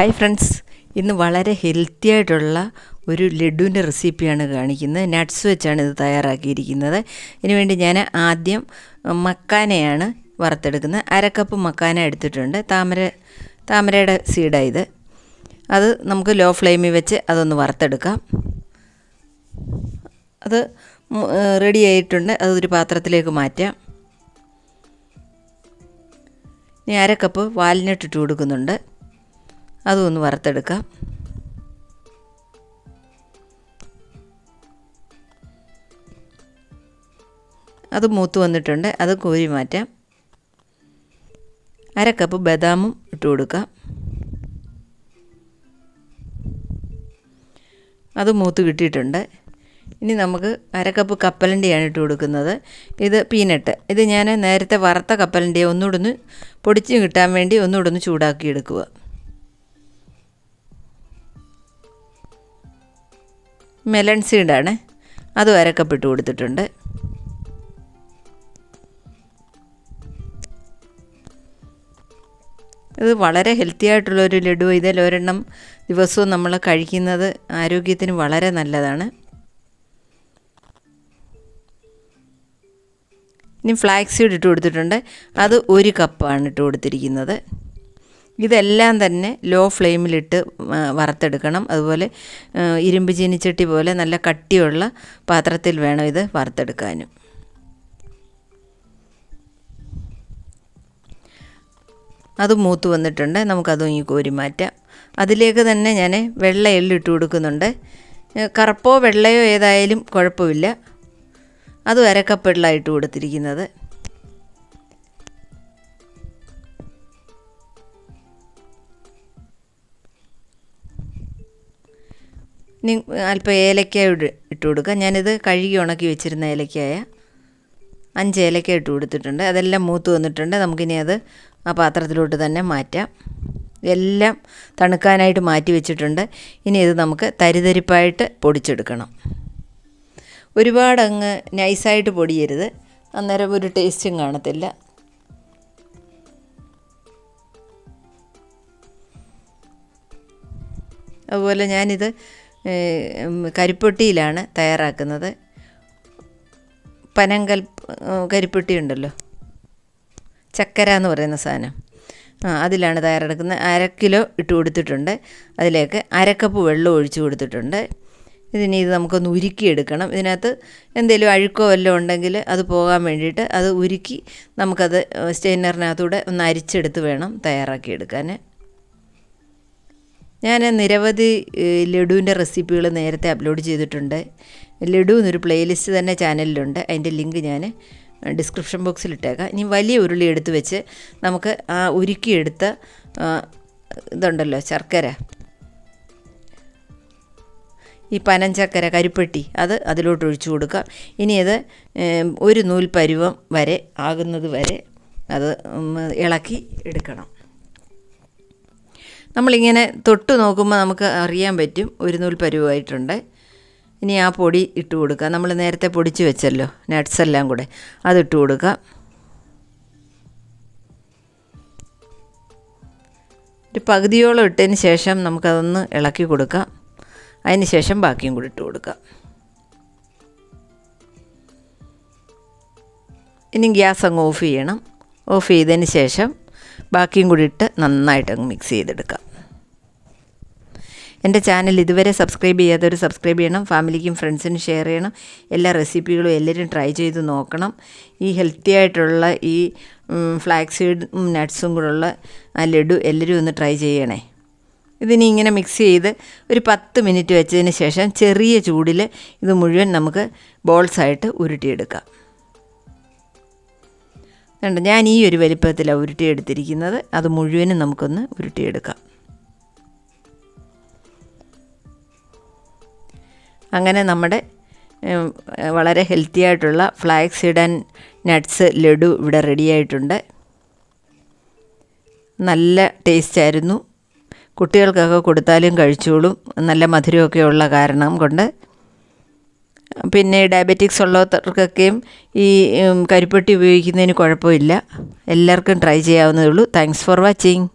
Hi friends, ഇന്ന് വളരെ healthy ആയിട്ടുള്ള ഒരു ലഡുവിൻ്റെ റെസിപ്പിയാണ് കാണിക്കുന്നത്. നട്ട്സ് വെച്ചാണ് ഇത് തയ്യാറാക്കിയിരിക്കുന്നത്. ഇതിനുവേണ്ടി ഞാൻ ആദ്യം മക്കാനയാണ് വറുത്തെടുക്കുന്നത്. 1/2 കപ്പ് മക്കാന എടുത്തിട്ടുണ്ട്. താമരയുടെ സീഡാണ് ഇത്. അത് നമുക്ക് ലോ ഫ്ലെയിമിൽ വെച്ച് അതൊന്ന് വറുത്തെടുക്കാം. അത് റെഡി ആയിട്ടുണ്ട്. അതൊരു പാത്രത്തിലേക്ക് മാറ്റാം. ഇനി 1/2 കപ്പ് വാൽനട്ട് ഇട്ട് കൊടുക്കുന്നുണ്ട്. അതും ഒന്ന് വറുത്തെടുക്കാം. അത് മൂത്ത് വന്നിട്ടുണ്ട്. അത് കോരി മാറ്റാം. 1/2 കപ്പ് ബദാമും ഇട്ട് കൊടുക്കാം. അത് മൂത്ത് കിട്ടിയിട്ടുണ്ട്. ഇനി നമുക്ക് 1/2 കപ്പ് കപ്പലണ്ടിയാണ് ഇട്ട് കൊടുക്കുന്നത്. ഇത് പീനട്ട്. ഇത് ഞാൻ നേരത്തെ വറുത്ത കപ്പലണ്ടിയെ ഒന്നുകൂടെ പൊടിച്ച് കിട്ടാൻ വേണ്ടി ഒന്നുകൂടെ ചൂടാക്കി എടുക്കുക. മെലൺ സീഡാണ്. അതും 1/2 കപ്പ് ഇട്ട് കൊടുത്തിട്ടുണ്ട്. ഇത് വളരെ ഹെൽത്തി ആയിട്ടുള്ളൊരു ലഡു. ഇതിൽ ഒരെണ്ണം ദിവസവും നമ്മൾ കഴിക്കുന്നത് ആരോഗ്യത്തിന് വളരെ നല്ലതാണ്. ഇനി ഫ്ലാക്സ് സീഡ് ഇട്ട് കൊടുത്തിട്ടുണ്ട്. അത് 1 കപ്പാണ് ഇട്ട് കൊടുത്തിരിക്കുന്നത്. ഇതെല്ലാം തന്നെ ലോ ഫ്ലെയിമിലിട്ട് വറുത്തെടുക്കണം. അതുപോലെ ഇരുമ്പ് ചീനിച്ചട്ടി പോലെ നല്ല കട്ടിയുള്ള പാത്രത്തിൽ വേണം ഇത് വറുത്തെടുക്കാനും. അത് മൂത്ത് വന്നിട്ടുണ്ട്. നമുക്കതും ഈ കോരി മാറ്റാം. അതിലേക്ക് തന്നെ ഞാൻ വെള്ള എള്ള് ഇട്ട് കൊടുക്കുന്നുണ്ട്. കറുപ്പോ വെള്ളയോ ഏതായാലും കുഴപ്പമില്ല. അതും 1/2 കപ്പ് എള്ളാണ് ഇട്ട് കൊടുത്തിരിക്കുന്നത്. ഇനി അല്പം ഏലക്കായ ഇട്ട് കൊടുക്കുക. ഞാനിത് കഴുകി ഉണക്കി വെച്ചിരുന്ന ഏലക്കായ 5 ഏലക്കായ ഇട്ട് കൊടുത്തിട്ടുണ്ട്. അതെല്ലാം മൂത്ത് വന്നിട്ടുണ്ട്. നമുക്കിനി അത് ആ പാത്രത്തിലോട്ട് തന്നെ മാറ്റാം. എല്ലാം തണുക്കാനായിട്ട് മാറ്റി വെച്ചിട്ടുണ്ട്. ഇനി ഇത് നമുക്ക് തരിതരിപ്പായിട്ട് പൊടിച്ചെടുക്കണം. ഒരുപാട് അങ്ങ് നൈസായിട്ട് പൊടിയരുത്, അന്നേരം ഒരു ടേസ്റ്റും കാണത്തില്ല. അതുപോലെ ഞാനിത് കരിപ്പൊട്ടിയിലാണ് തയ്യാറാക്കുന്നത്. കരിപ്പൊട്ടി ഉണ്ടല്ലോ, ചക്കര എന്ന് പറയുന്ന സാധനം, അതിലാണ് തയ്യാറെടുക്കുന്നത്. 1/2 കിലോ ഇട്ട് കൊടുത്തിട്ടുണ്ട്. അതിലേക്ക് 1/2 കപ്പ് വെള്ളം ഒഴിച്ച് കൊടുത്തിട്ടുണ്ട്. ഇത് നമുക്കൊന്ന് ഉരുക്കിയെടുക്കണം. ഇതിനകത്ത് എന്തെങ്കിലും അഴുക്കോ വല്ലതും ഉണ്ടെങ്കിൽ അത് പോകാൻ വേണ്ടിയിട്ട് അത് ഉരുക്കി നമുക്കത് സ്റ്റെയിനറിനകത്തൂടെ ഒന്ന് അരിച്ചെടുത്ത് വേണം തയ്യാറാക്കിയെടുക്കാൻ. ഞാൻ നിരവധി ലഡുവിൻ്റെ റെസിപ്പികൾ നേരത്തെ അപ്ലോഡ് ചെയ്തിട്ടുണ്ട്. ലഡു എന്നൊരു പ്ലേലിസ്റ്റ് തന്നെ ചാനലിലുണ്ട്. അതിൻ്റെ ലിങ്ക് ഞാൻ ഡിസ്ക്രിപ്ഷൻ ബോക്സിൽ ഇട്ടേക്കാം. ഇനി വലിയ ഉരുളി എടുത്ത് വെച്ച് നമുക്ക് ആ ഉരുക്കിയെടുത്ത ഇതുണ്ടല്ലോ ശർക്കര, ഈ പനഞ്ചക്കര കരിപ്പെട്ടി, അത് അതിലോട്ട് ഒഴിച്ചു കൊടുക്കാം. ഇനി അത് ഒരു നൂൽ പരുവം വരെ ആകുന്നത് വരെ അത് ഇളക്കി എടുക്കണം. നമ്മളിങ്ങനെ തൊട്ട് നോക്കുമ്പോൾ നമുക്ക് അറിയാൻ പറ്റും ഒരു നൂൽ പരുവമായിട്ടുണ്ട്. ഇനി ആ പൊടി ഇട്ട് കൊടുക്കുക. നമ്മൾ നേരത്തെ പൊടിച്ച് വെച്ചല്ലോ നട്ട്സ് എല്ലാം കൂടെ, അതിട്ട് കൊടുക്കുക. ഒരു പകുതിയോളം ഇട്ടതിന് ശേഷം നമുക്കതൊന്ന് ഇളക്കി കൊടുക്കാം. അതിന് ശേഷം ബാക്കിയും കൂടി ഇട്ട് കൊടുക്കാം. ഇനി ഗ്യാസ് അങ്ങ് ഓഫ് ചെയ്യണം. ഓഫ് ചെയ്തതിന് ശേഷം ബാക്കിയും കൂടി ഇട്ട് നന്നായിട്ട് അങ്ങ് മിക്സ് ചെയ്തെടുക്കാം. എൻ്റെ ചാനൽ ഇതുവരെ സബ്സ്ക്രൈബ് ചെയ്യാത്തവർ സബ്സ്ക്രൈബ് ചെയ്യണം. ഫാമിലിക്കും ഫ്രണ്ട്സിനും ഷെയർ ചെയ്യണം. എല്ലാ റെസിപ്പികളും എല്ലാവരും ട്രൈ ചെയ്ത് നോക്കണം. ഈ ഹെൽത്തി ആയിട്ടുള്ള ഈ ഫ്ലാക്സ് സീഡും നട്ട്സും കൂടെയുള്ള ആ ലഡു എല്ലാവരും ഒന്ന് ട്രൈ ചെയ്യണേ. ഇതിനി ഇങ്ങനെ മിക്സ് ചെയ്ത് ഒരു 10 മിനിറ്റ് വെച്ചതിന് ശേഷം ചെറിയ ചൂടിൽ ഇത് മുഴുവൻ നമുക്ക് ബോൾസായിട്ട് ഉരുട്ടിയെടുക്കാം. ഞാൻ ഈ ഒരു വലിപ്പത്തിലാണ് ഉരുട്ടിയെടുത്തിരിക്കുന്നത്. അത് മുഴുവനും നമുക്കൊന്ന് ഉരുട്ടിയെടുക്കാം. അങ്ങനെ നമ്മുടെ വളരെ ഹെൽത്തി ആയിട്ടുള്ള flax seed and nuts laddu ഇവിടെ റെഡിയായിട്ടുണ്ട്. നല്ല ടേസ്റ്റായിരുന്നു. കുട്ടികൾക്കൊക്കെ കൊടുത്താലും കഴിച്ചോളും. നല്ല മധുരമൊക്കെ ഉള്ള കാരണം കൊണ്ട്. പിന്നെ ഡയബറ്റിക്സ് ഉള്ളവർക്കൊക്കെയും ഈ കരിപ്പെട്ടി ഉപയോഗിക്കുന്നതിന് കുഴപ്പമില്ല. എല്ലാവർക്കും ട്രൈ ചെയ്യാവുന്നതേ ഉള്ളൂ. Thanks for watching.